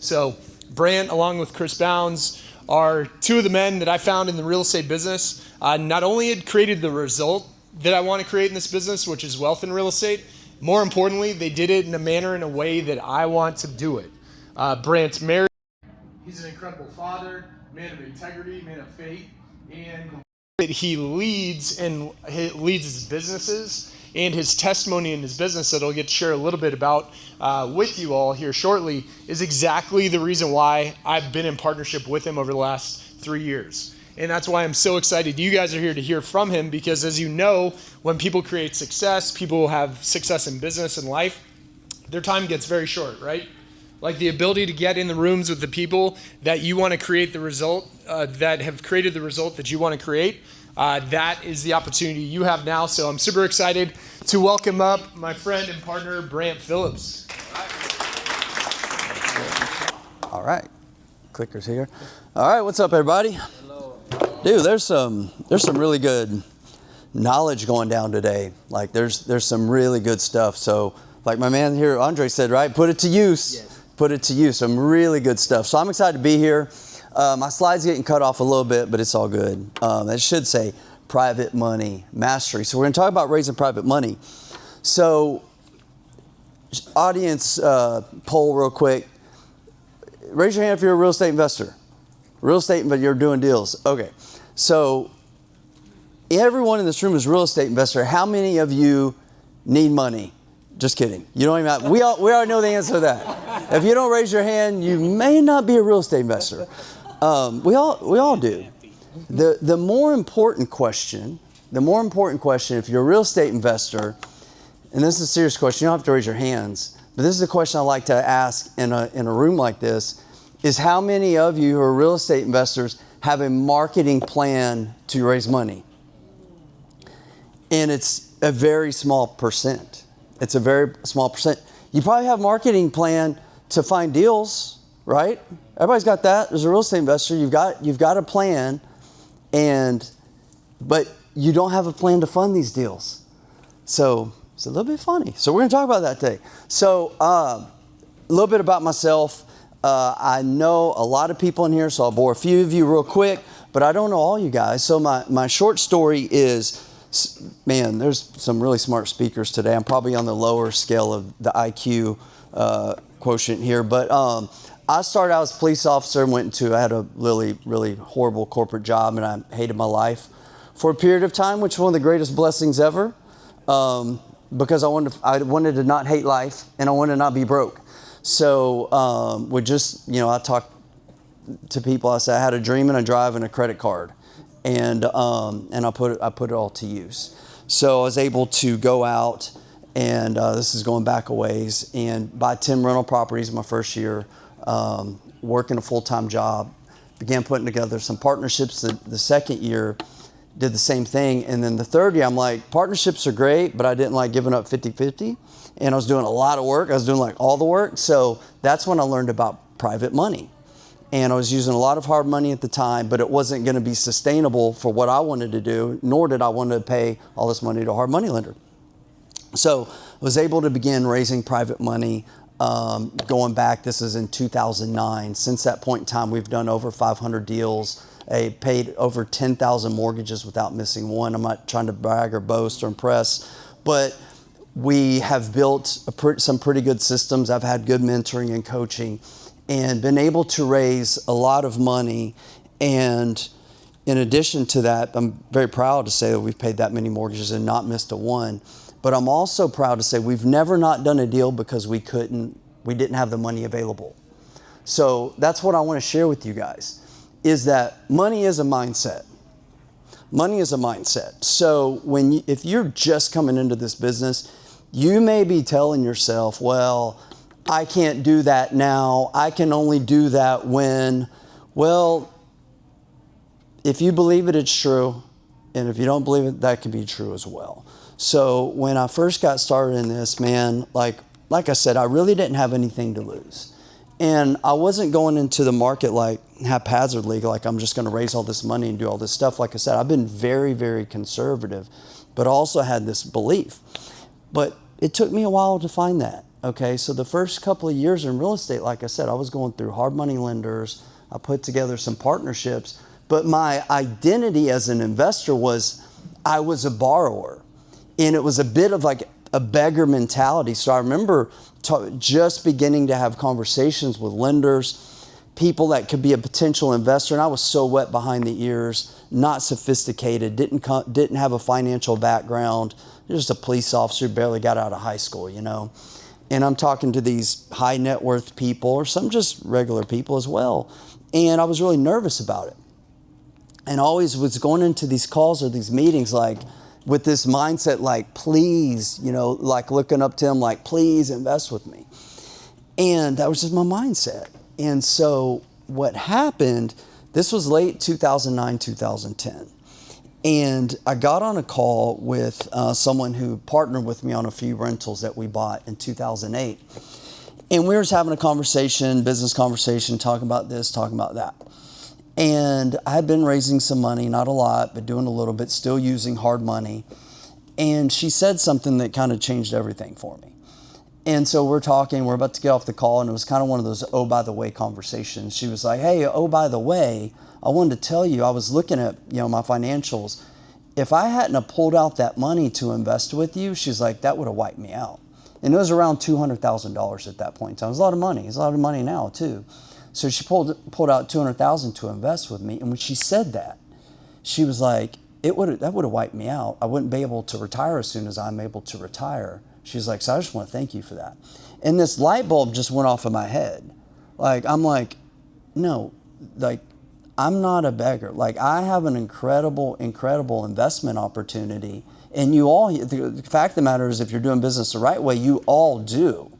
So Brant, along with Chris Bounds, are two of the men that I found in the real estate business. Not only had created the result that I want to create in this business, which is wealth in real estate, more importantly, they did it in a way that I want to do it. Brant's married. He's an incredible father, man of integrity, man of faith, and that he leads his businesses and his testimony in his business that I'll get to share a little bit about with you all here shortly is exactly the reason why I've been in partnership with him over the last 3 years. And that's why I'm so excited you guys are here to hear from him, because as you know, when people create success, people have success in business and life, their time gets very short, right? Like the ability to get in the rooms with the people that you want to create the result, that have created the result that you want to create, that is the opportunity you have now. So I'm super excited to welcome up my friend and partner, Brant Phillips. All right. Clickers here. All right, what's up, everybody? Hello. Dude, there's some really good knowledge going down today. Like there's some really good stuff. So like my man here, Andre said, right? Put it to use. Yes. Put it to use. Some really good stuff. So I'm excited to be here. My slide's getting cut off a little bit, but it's all good. It should say private money mastery. So we're going to talk about raising private money. So audience poll real quick. Raise your hand if you're a real estate investor. Real estate, but you're doing deals. Okay. So everyone in this room is a real estate investor. How many of you need money? Just kidding. You don't even have, we already know the answer to that. If you don't raise your hand, you may not be a real estate investor. We all do. The more important question, if you're a real estate investor, and this is a serious question, you don't have to raise your hands, but this is a question I like to ask in a room like this, is how many of you who are real estate investors have a marketing plan to raise money? And it's a very small percent. It's a very small percent. You probably have a marketing plan to find deals, right? Everybody's got that. As a real estate investor, you've got a plan, but you don't have a plan to fund these deals. So it's a little bit funny. So we're going to talk about that today. So a little bit about myself. I know a lot of people in here, so I'll bore a few of you real quick, but I don't know all you guys. So my short story is, man, there's some really smart speakers today. I'm probably on the lower scale of the IQ quotient here, but I started out as a police officer and I had a really, really horrible corporate job, and I hated my life for a period of time, which was one of the greatest blessings ever, because I wanted to not hate life, and I wanted to not be broke. So I talk to people. I say I had a dream and a drive and a credit card, and I put it all to use. So I was able to go out, and this is going back a ways, and buy 10 rental properties my first year, working a full-time job, began putting together some partnerships. The second year, did the same thing, and then the third year, I'm like, partnerships are great, but I didn't like giving up 50-50, and I was doing a lot of work. I was doing like all the work, so that's when I learned about private money. And I was using a lot of hard money at the time, but it wasn't going to be sustainable for what I wanted to do, nor did I want to pay all this money to a hard money lender. So I was able to begin raising private money going back. This is in 2009. Since that point in time, we've done over 500 deals. I paid over 10,000 mortgages without missing one. I'm not trying to brag or boast or impress, but we have built some pretty good systems. I've had good mentoring and coaching, and been able to raise a lot of money. And in addition to that, I'm very proud to say that we've paid that many mortgages and not missed a one. But I'm also proud to say we've never not done a deal because we didn't have the money available. So that's what I want to share with you guys, is that money is a mindset. Money is a mindset. So if you're just coming into this business, you may be telling yourself, well, I can't do that now. I can only do that when. Well, if you believe it, it's true. And if you don't believe it, that can be true as well. So when I first got started in this, man, like I said, I really didn't have anything to lose. And I wasn't going into the market like haphazardly, like I'm just going to raise all this money and do all this stuff. Like I said, I've been very, very conservative, but also had this belief. But it took me a while to find that. Okay, so the first couple of years in real estate, like I said, I was going through hard money lenders. I put together some partnerships, but my identity as an investor was I was a borrower. And it was a bit of like a beggar mentality. So I remember just beginning to have conversations with lenders, people that could be a potential investor, and I was so wet behind the ears, not sophisticated, didn't have a financial background, just a police officer who barely got out of high school, you know. And I'm talking to these high net worth people, or some just regular people as well. And I was really nervous about it. And always was going into these calls or these meetings like with this mindset, like, please, you know, like looking up to him, like, please invest with me. And that was just my mindset. And so what happened, this was late 2009, 2010. And I got on a call with someone who partnered with me on a few rentals that we bought in 2008. And we were just having a conversation, business conversation, talking about this, talking about that. And I had been raising some money, not a lot, but doing a little bit, still using hard money. And she said something that kind of changed everything for me. And so we're talking, we're about to get off the call, and it was kind of one of those, oh, by the way, conversations. She was like, hey, oh, by the way, I wanted to tell you, I was looking at, you know, my financials. If I hadn't have pulled out that money to invest with you, she's like, that would have wiped me out. And it was around $200,000 at that point in time. It was a lot of money. It's a lot of money now, too. So she pulled out $200,000 to invest with me. And when she said that, she was like, that would have wiped me out. I wouldn't be able to retire as soon as I'm able to retire. She's like, so I just want to thank you for that. And this light bulb just went off in my head. Like, I'm like, no, like, I'm not a beggar. Like, I have an incredible investment opportunity. And you all, the fact of the matter is, if you're doing business the right way, you all do.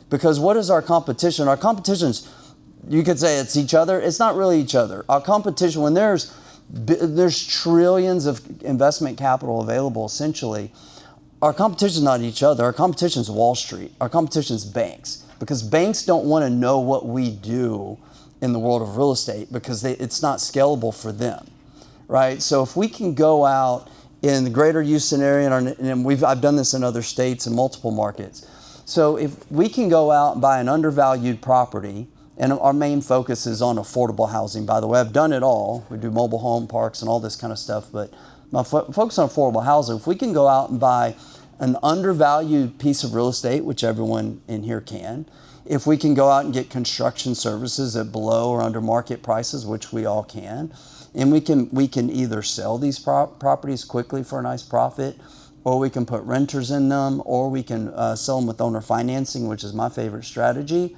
Because what is our competition? Our competition's, you could say it's each other. It's not really each other. Our competition, when there's trillions of investment capital available, essentially, our competition is not each other. Our competition is Wall Street. Our competition is banks. Because banks don't want to know what we do in the world of real estate because it's not scalable for them, right? So if we can go out in the greater Houston area, and I've done this in other states and multiple markets. So if we can go out and buy an undervalued property, and our main focus is on affordable housing, by the way. I've done it all. We do mobile home parks and all this kind of stuff, but my focus on affordable housing. If we can go out and buy an undervalued piece of real estate, which everyone in here can, if we can go out and get construction services at below or under market prices, which we all can, and we can either sell these properties quickly for a nice profit, or we can put renters in them, or we can sell them with owner financing, which is my favorite strategy.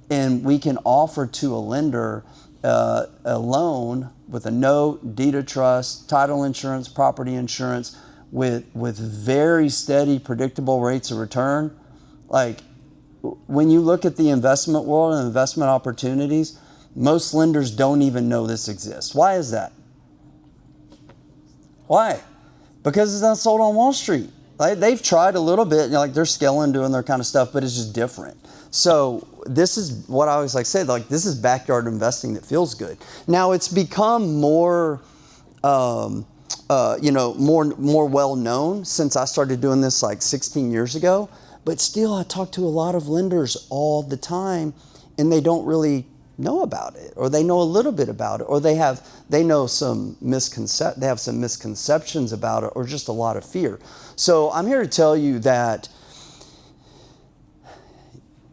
And we can offer to a lender a loan with a note, deed of trust, title insurance, property insurance, with very steady, predictable rates of return. Like, when you look at the investment world and investment opportunities, most lenders don't even know this exists. Why is that? Why? Because it's not sold on Wall Street. They've tried a little bit, like they're scaling, doing their kind of stuff, but it's just different. So this is what I always like to say, like, this is backyard investing that feels good. Now it's become more, more well known since I started doing this like 16 years ago. But still, I talk to a lot of lenders all the time, and they don't really know about it, or they know a little bit about it, or they have some misconceptions about it, or just a lot of fear. So I'm here to tell you that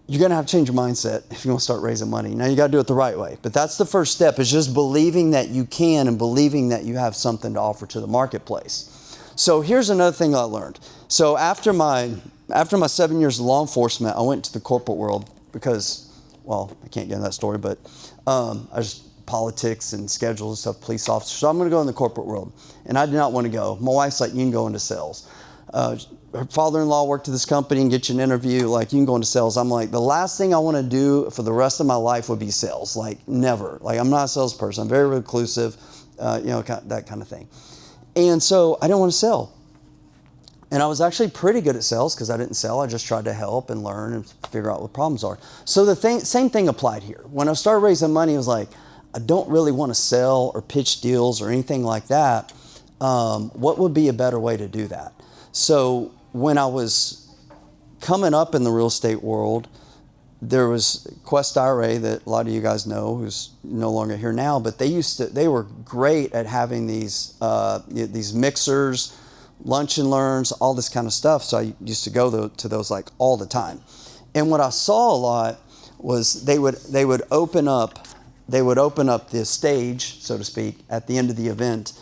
you're going to have to change your mindset if you want to start raising money. Now, you got to do it the right way. But that's the first step, is just believing that you can and believing that you have something to offer to the marketplace. So here's another thing I learned. So after my 7 years of law enforcement, I went to the corporate world because, well, I can't get into that story, but I just politics and schedules and stuff, police officer. So I'm going to go in the corporate world. And I did not want to go. My wife's like, you can go into sales. Her father-in-law worked at this company and get you an interview, like, you can go into sales. I'm like, the last thing I want to do for the rest of my life would be sales. Like, never. Like, I'm not a salesperson. I'm very reclusive, that kind of thing. And so I didn't want to sell. And I was actually pretty good at sales because I didn't sell. I just tried to help and learn and figure out what problems are. So same thing applied here. When I started raising money, it was like, I don't really want to sell or pitch deals or anything like that. What would be a better way to do that? So when I was coming up in the real estate world, there was Quest IRA that a lot of you guys know, who's no longer here now, but they were great at having these mixers, lunch and learns, all this kind of stuff. So I used to go to those like all the time. And what I saw a lot was they would open up the stage, so to speak, at the end of the event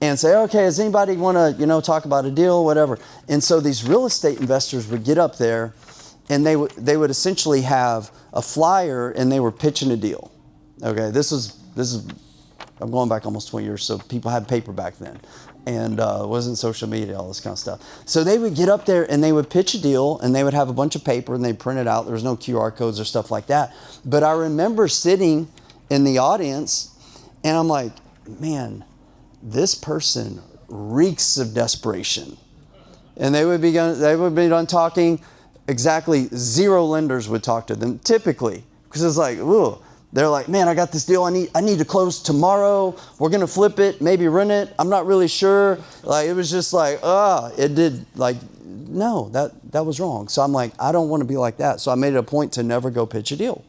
and say, okay, does anybody want to, talk about a deal, whatever. And so these real estate investors would get up there and they would essentially have a flyer and they were pitching a deal. Okay, this is I'm going back almost 20 years, so people had paper back then. And it wasn't social media, all this kind of stuff. So they would get up there and they would pitch a deal and they would have a bunch of paper and they'd print it out. There was no QR codes or stuff like that. But I remember sitting in the audience and I'm like, man, this person reeks of desperation. And they would be done talking. Exactly 0 lenders would talk to them typically, because it's like, ooh, they're like, man, I got this deal. I need to close tomorrow. We're gonna flip it, maybe rent it. I'm not really sure. Like it was just like, it did like, no, that was wrong. So I'm like, I don't want to be like that. So I made it a point to never go pitch a deal.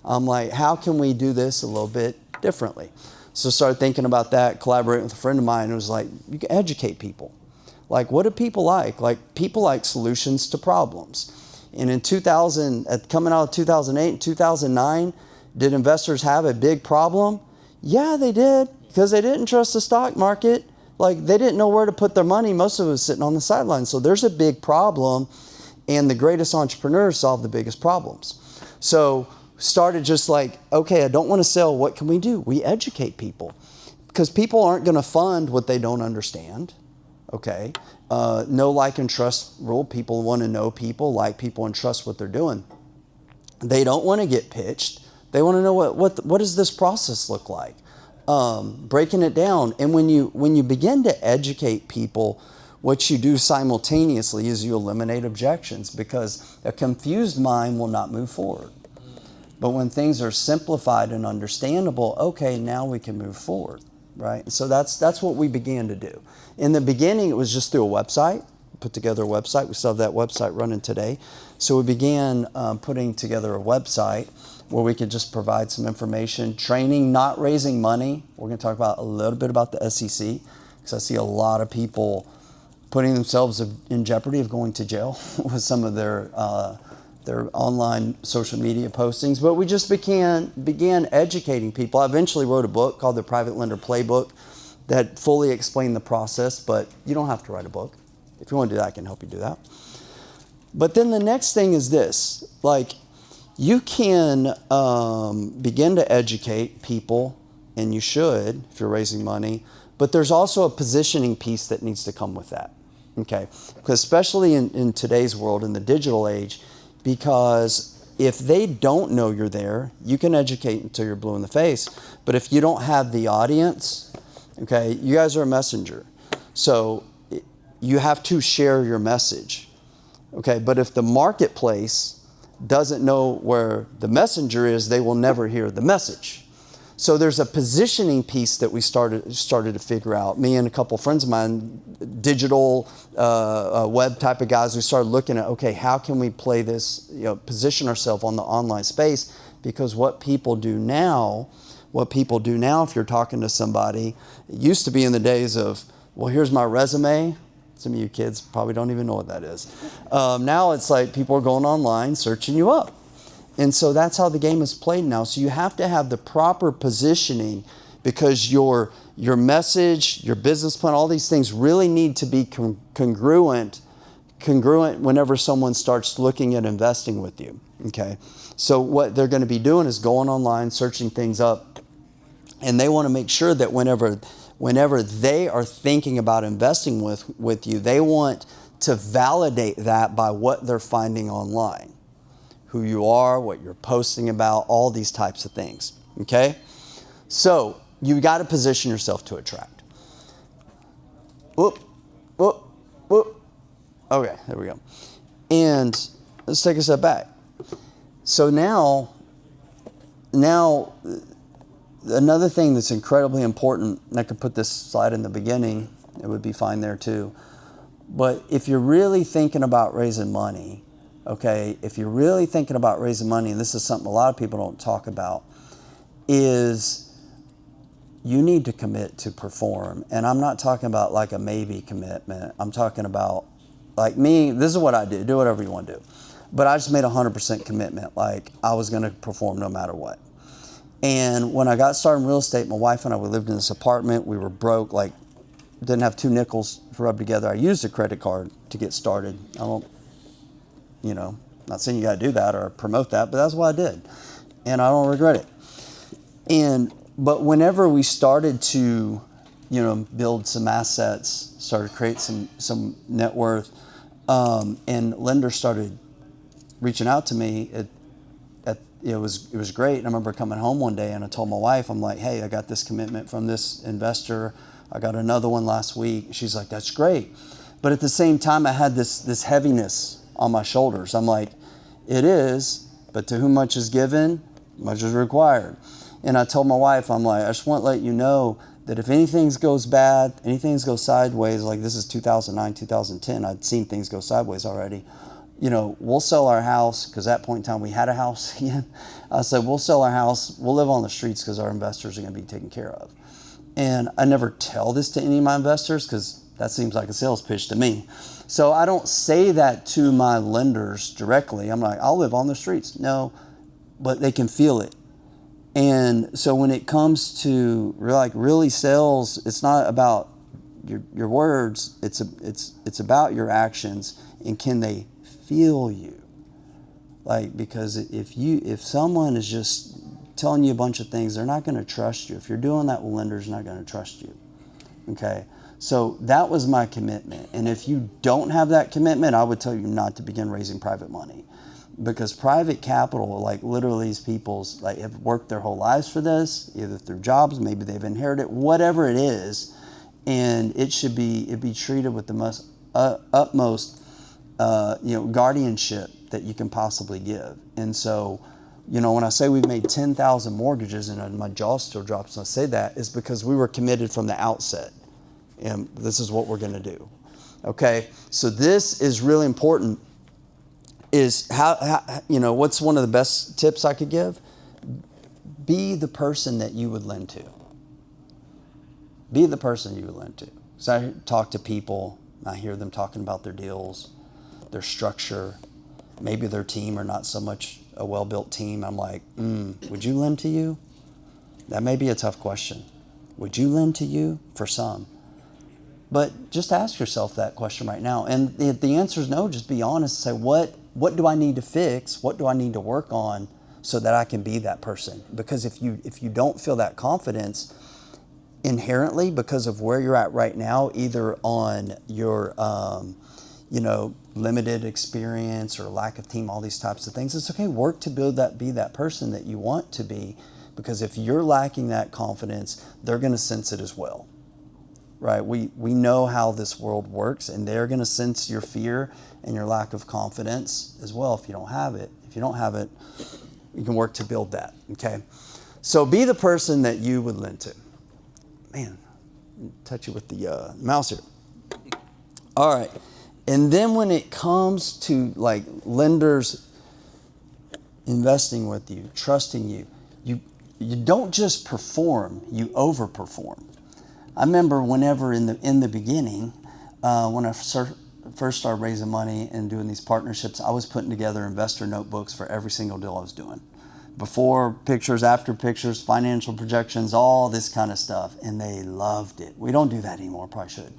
I'm like, how can we do this a little bit differently? So I started thinking about that, collaborating with a friend of mine. It was like, you can educate people. Like, what do people like? Like, people like solutions to problems. And in 2000, coming out of 2008 and 2009, did investors have a big problem? Yeah, they did, because they didn't trust the stock market. Like, they didn't know where to put their money. Most of it was sitting on the sidelines. So there's a big problem, and the greatest entrepreneurs solve the biggest problems. So started just like, okay, I don't want to sell. What can we do? We educate people, because people aren't going to fund what they don't understand. Okay, know, like, and trust rule. People want to know people, like people, and trust what they're doing. They don't want to get pitched. They want to know what does this process look like? Breaking it down. And when you begin to educate people, what you do simultaneously is you eliminate objections, because a confused mind will not move forward. But when things are simplified and understandable, okay, now we can move forward, right? So that's what we began to do. In the beginning, it was just through a website. Put together a website. We still have that website running today. So we began putting together a website where we could just provide some information, training, not raising money. We're going to talk about a little bit about the SEC, because I see a lot of people putting themselves in jeopardy of going to jail with some of their online social media postings. But we just began educating people. I eventually wrote a book called The Private Lender Playbook that fully explained the process, but you don't have to write a book. If you want to do that, I can help you do that. But then the next thing is this, like, you can begin to educate people, and you should if you're raising money, but there's also a positioning piece that needs to come with that, okay? Because especially in today's world, in the digital age, because if they don't know you're there, you can educate until you're blue in the face, but if you don't have the audience, okay, you guys are a messenger. So you have to share your message, okay? But if the marketplace doesn't know where the messenger is, they will never hear the message. So there's a positioning piece that we started to figure out. Me and a couple of friends of mine, digital web type of guys, we started looking at, okay, how can we play this, position ourselves on the online space? Because what people do now, if you're talking to somebody, it used to be in the days of, well, here's my resume. Some of you kids probably don't even know what that is. Now it's like people are going online, searching you up. And so that's how the game is played now. So you have to have the proper positioning, because your message, your business plan, all these things really need to be congruent whenever someone starts looking at investing with you, okay? So what they're going to be doing is going online, searching things up, and they want to make sure that whenever they are thinking about investing with you, they want to validate that by what they're finding online. Who you are, what you're posting about, all these types of things, okay? So you got to position yourself to attract. Whoop, whoop, whoop. Okay, there we go. And let's take a step back. So now another thing that's incredibly important, and I could put this slide in the beginning, it would be fine there too. But if you're really thinking about raising money, okay, if you're really thinking about raising money, and this is something a lot of people don't talk about, is you need to commit to perform. And I'm not talking about like a maybe commitment. I'm talking about, like me, this is what I do whatever you want to do. But I just made 100% commitment, like I was going to perform no matter what. And when I got started in real estate, my wife and I, we lived in this apartment. We were broke, like didn't have 2 nickels to rub together. I used a credit card to get started. I don't, not saying you got to do that or promote that, but that's what I did. And I don't regret it. But whenever we started to, build some assets, started to create some net worth, and lenders started reaching out to me, it was great. And I remember coming home one day and I told my wife, I'm like, hey, I got this commitment from this investor. I got another one last week. She's like, that's great. But at the same time, I had this heaviness on my shoulders. I'm like, it is, but to whom much is given, much is required. And I told my wife, I'm like, I just want to let you know that if anything goes bad, anything goes sideways, like this is 2009, 2010, I'd seen things go sideways already. We'll sell our house, because at that point in time we had a house again. I said, we'll sell our house, we'll live on the streets because our investors are going to be taken care of. And I never tell this to any of my investors because that seems like a sales pitch to me. So I don't say that to my lenders directly. I'm like, I'll live on the streets. No, but they can feel it. And so when it comes to really sales, it's not about your words, it's about your actions, and can they feel you? Like, because if someone is just telling you a bunch of things, they're not going to trust you. If you're doing that with lenders, they're not going to trust you. Okay, so that was my commitment. And if you don't have that commitment, I would tell you not to begin raising private money, because private capital, like literally these people have worked their whole lives for this, either through jobs, maybe they've inherited, whatever it is, and it'd be treated with the most utmost guardianship that you can possibly give. And so, when I say we've made 10,000 mortgages, and my jaw still drops when I say that, is because we were committed from the outset. And this is what we're going to do. Okay, so this is really important. Is how what's one of the best tips I could give? Be the person that you would lend to. Be the person you would lend to. So I talk to people, I hear them talking about their deals, their structure, maybe their team are not so much a well-built team. I'm like, would you lend to you? That may be a tough question. Would you lend to you? For some. But just ask yourself that question right now. And if the answer is no, just be honest and say, what do I need to fix? What do I need to work on so that I can be that person? Because if you don't feel that confidence inherently because of where you're at right now, either on your limited experience or lack of team, all these types of things, it's okay. Work to be that person that you want to be, because if you're lacking that confidence, they're going to sense it as well. Right? We know how this world works, and they're going to sense your fear and your lack of confidence as well if you don't have it. If you don't have it, you can work to build that. Okay? So be the person that you would lend to. Man, touch you with the mouse here. All right. And then when it comes to like lenders investing with you, trusting you, you don't just perform, you overperform. I remember whenever in the beginning, when I first started raising money and doing these partnerships, I was putting together investor notebooks for every single deal I was doing. Before pictures, after pictures, financial projections, all this kind of stuff. And they loved it. We don't do that anymore, probably should.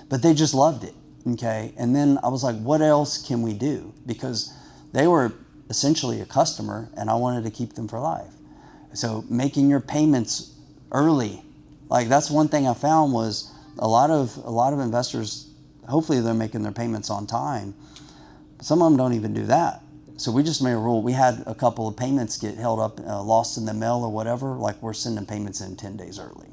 But they just loved it, okay? And then I was like, what else can we do? Because they were essentially a customer and I wanted to keep them for life. So making your payments early, like that's one thing I found was a lot of investors, hopefully they're making their payments on time. But some of them don't even do that. So we just made a rule. We had a couple of payments get held up, lost in the mail or whatever. Like we're sending payments in 10 days early.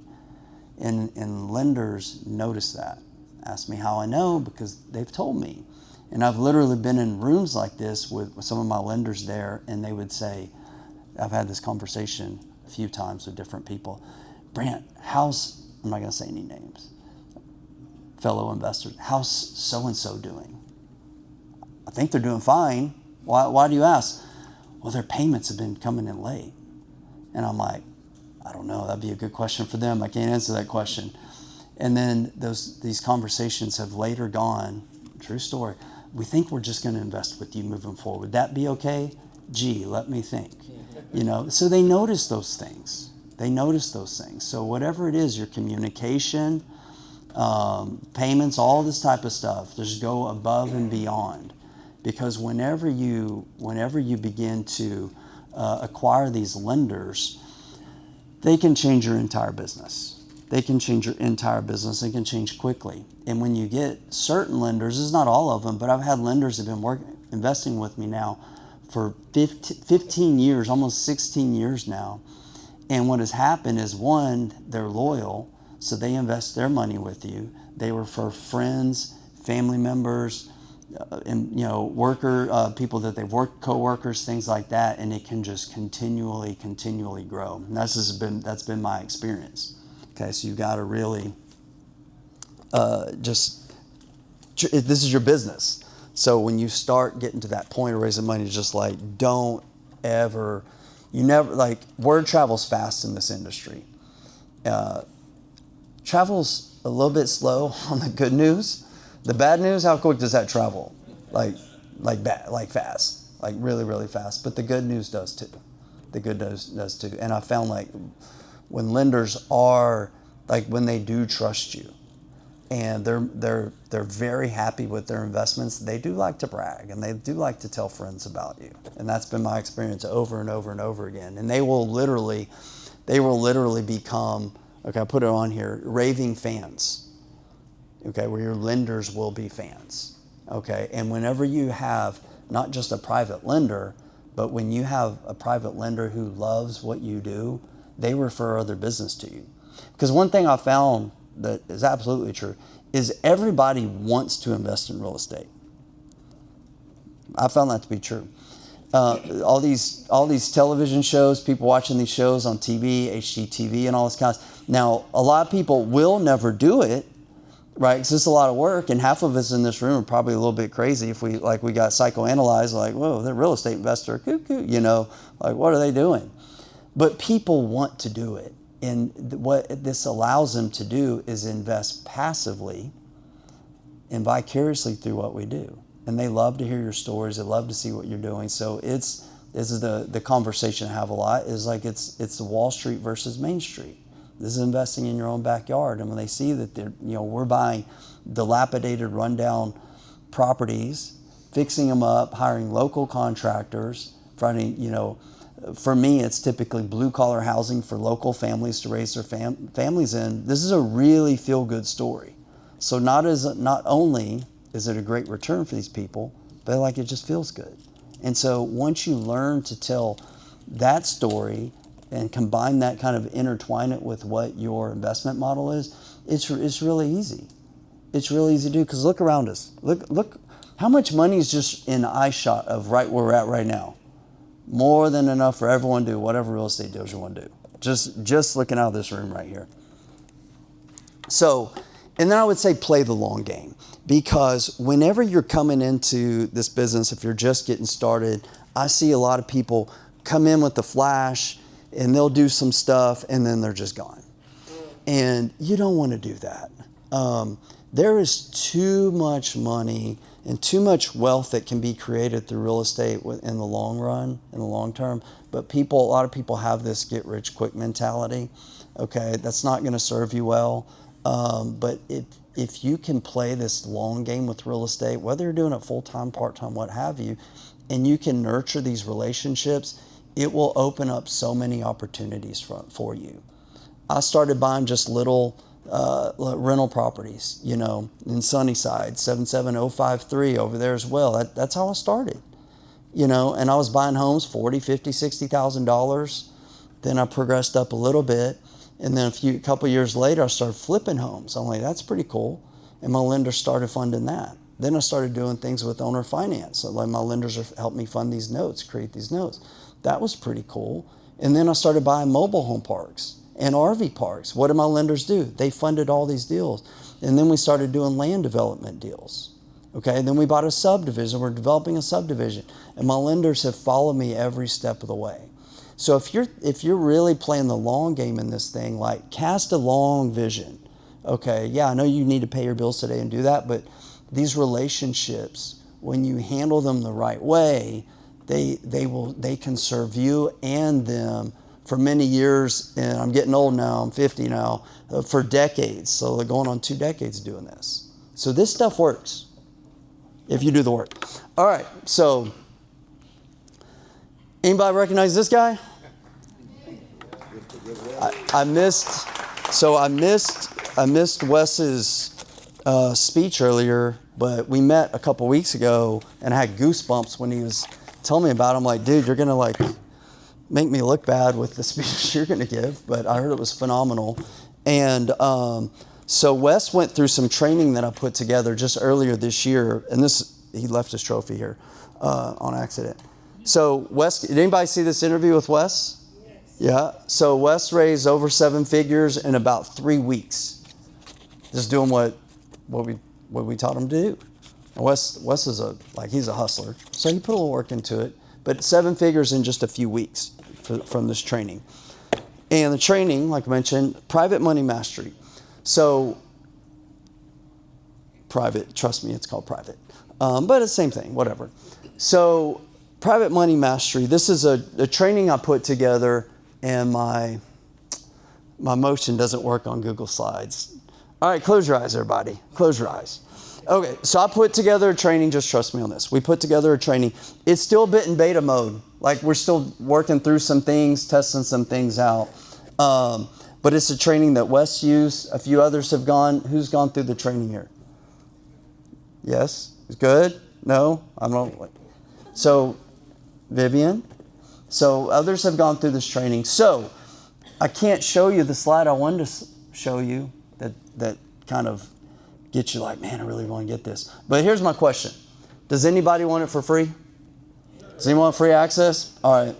And lenders notice that. Ask me how I know, because they've told me. And I've literally been in rooms like this with some of my lenders there, and they would say, I've had this conversation a few times with different people. Brant, how's, I'm not going to say any names, fellow investors, how's so-and-so doing? I think they're doing fine. Why do you ask? Well, their payments have been coming in late. And I'm like, I don't know. That'd be a good question for them. I can't answer that question. And then these conversations have later gone, true story, we think we're just going to invest with you moving forward. Would that be okay? Gee, let me think. So they notice those things. So whatever it is, your communication, payments, all this type of stuff, just go above and beyond. Because whenever you begin to acquire these lenders, they can change your entire business. They can change quickly. And when you get certain lenders, it's not all of them, but I've had lenders that have been investing with me now for 15 years, almost 16 years now. And what has happened is, one, they're loyal, so they invest their money with you. They refer friends, family members, and people that they've worked, coworkers, things like that, and it can just continually grow. And that's been my experience. Okay, so you got to really this is your business. So when you start getting to that point of raising money, just like word travels fast in this industry. Travels a little bit slow on the good news. The bad news, how quick does that travel? Like fast, like really, really fast. But the good news does too. And I found like when lenders are when they do trust you, and they're very happy with their investments, they do like to brag and they do like to tell friends about you. And that's been my experience over and over and over again. And they will literally become, okay, I put it on here, raving fans. Okay, where your lenders will be fans. Okay, and whenever you have not just a private lender, but when you have a private lender who loves what you do, they refer other business to you. Because one thing I found that is absolutely true is everybody wants to invest in real estate. I found that to be true. All these television shows, people watching these shows on TV, HGTV, and all this kind of stuff. Now, a lot of people will never do it, right? Because it's a lot of work, and half of us in this room are probably a little bit crazy if we got psychoanalyzed, like, whoa, they're a real estate investor, cuckoo, like what are they doing? But people want to do it. And what this allows them to do is invest passively and vicariously through what we do. And they love to hear your stories. They love to see what you're doing. So this is the conversation I have a lot is like it's the Wall Street versus Main Street. This is investing in your own backyard. And when they see that we're buying dilapidated, rundown properties, fixing them up, hiring local contractors, finding, for me, it's typically blue-collar housing for local families to raise their families in. This is a really feel-good story. So not only is it a great return for these people, but it just feels good. And so once you learn to tell that story and combine that, kind of intertwine it with what your investment model is, it's really easy. It's really easy to do, because look around us. Look how much money is just in eye shot of right where we're at right now. More than enough for everyone to do whatever real estate deals you want to do. Just looking out of this room right here. So, and then I would say play the long game, because whenever you're coming into this business, if you're just getting started, I see a lot of people come in with the flash and they'll do some stuff and then they're just gone. And you don't want to do that. There is too much money and too much wealth that can be created through real estate in the long run, in the long term. But a lot of people have this get rich quick mentality. Okay, that's not going to serve you well. But if you can play this long game with real estate, whether you're doing it full-time, part-time, what have you, and you can nurture these relationships, it will open up so many opportunities for you. I started buying just little rental properties, in Sunnyside, 77053 over there as well. That's how I started, and I was buying homes, $40,000, $50,000, $60,000. Then I progressed up a little bit. And then a couple years later, I started flipping homes. I'm like, that's pretty cool. And my lender started funding that. Then I started doing things with owner finance. So like my lenders have helped me fund these notes, create these notes. That was pretty cool. And then I started buying mobile home parks and RV parks. What did my lenders do? They funded all these deals. And then we started doing land development deals. Okay, and then we bought a subdivision. We're developing a subdivision, and my lenders have followed me every step of the way. So if you're really playing the long game in this thing, like cast a long vision. Okay, yeah, I know you need to pay your bills today and do that, but these relationships, when you handle them the right way, they can serve you and them for many years. And I'm getting old now, I'm 50 now, for decades. So they're going on 2 decades doing this. So this stuff works if you do the work. All right, so anybody recognize this guy? I missed Wes's speech earlier, but we met a couple weeks ago, and I had goosebumps when he was telling me about it. I'm like, dude, you're gonna like make me look bad with the speech you're gonna give, but I heard it was phenomenal. And so Wes went through some training that I put together just earlier this year, and he left his trophy here on accident. So Wes, did anybody see this interview with Wes? Yeah, so Wes raised over 7 figures in about 3 weeks, just doing what we taught him to do. And Wes is he's a hustler, so he put a little work into it, but 7 figures in just a few weeks from this training. And the training, like I mentioned, private money mastery. So private, trust me, it's called private, but it's the same thing, whatever. So private money mastery. This is a training I put together. And my motion doesn't work on Google Slides. All right, close your eyes, everybody. Close your eyes. Okay, so I put together a training. Just trust me on this. We put together a training. It's still a bit in beta mode. Like we're still working through some things, testing some things out. But it's a training that Wes used. A few others have gone. Who's gone through the training here? Yes? Good? No? I'm not. So, Vivian? So others have gone through this training. So I can't show you the slide I wanted to show you that kind of gets you like, man, I really want to get this. But here's my question. Does anybody want it for free? Does anyone want free access? All right.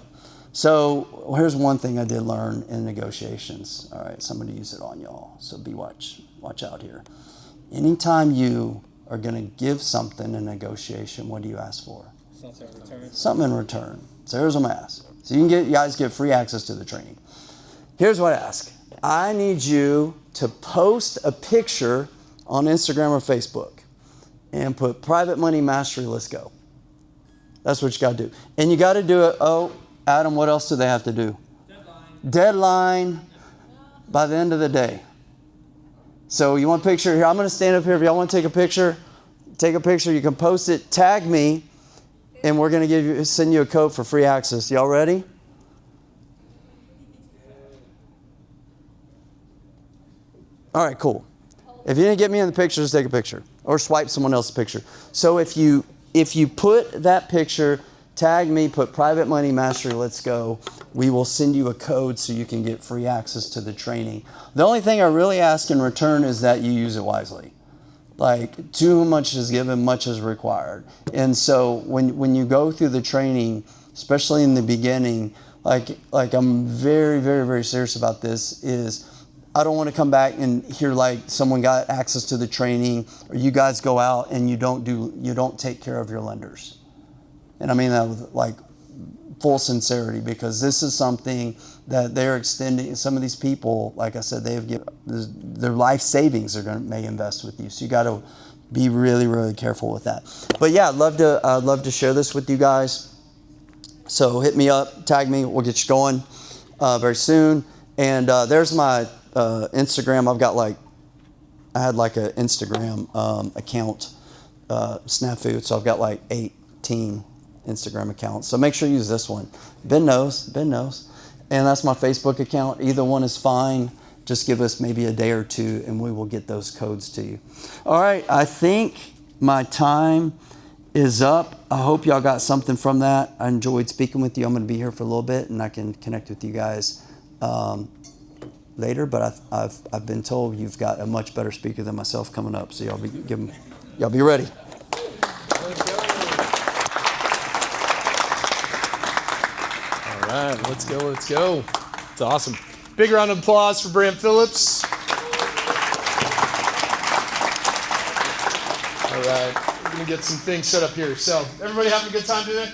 So here's one thing I did learn in negotiations. All right, somebody use it on y'all. So watch out here. Anytime you are going to give something in negotiation, what do you ask for? Something in return. Something in return. So here's what I'm going to ask. So you guys get free access to the training. Here's what I ask. I need you to post a picture on Instagram or Facebook and put private money mastery, let's go. That's what you got to do. And you got to do it. Oh, Adam, what else do they have to do? Deadline by the end of the day. So you want a picture here? I'm going to stand up here. If y'all want to take a picture, take a picture. You can post it, tag me, and we're going to send you a code for free access. Y'all ready? All right, cool. If you didn't get me in the picture, just take a picture or swipe someone else's picture. So if you put that picture, tag me, put private money mastery, let's go. We will send you a code so you can get free access to the training. The only thing I really ask in return is that you use it wisely. Like, too much is given, much is required. And so when you go through the training, especially in the beginning, like I'm very, very, very serious about this, is I don't want to come back and hear like someone got access to the training or you guys go out and you don't take care of your lenders. And I mean that with like full sincerity, because this is something that they're extending. Some of these people, like I said, their life savings may invest with you. So you got to be really, really careful with that. But yeah, I'd love to share this with you guys. So hit me up, tag me, we'll get you going very soon. And there's my Instagram. I had like an Instagram account, Snafu. So I've got like 18 Instagram accounts. So make sure you use this one. Ben knows. And that's my Facebook account. Either one is fine. Just give us maybe a day or two and we will get those codes to you. All right. I think my time is up. I hope y'all got something from that. I enjoyed speaking with you. I'm going to be here for a little bit and I can connect with you guys later. But I've been told you've got a much better speaker than myself coming up. So y'all be ready. All right, let's go. It's awesome. Big round of applause for Brant Phillips. All right. We're going to get some things set up here. So everybody having a good time today?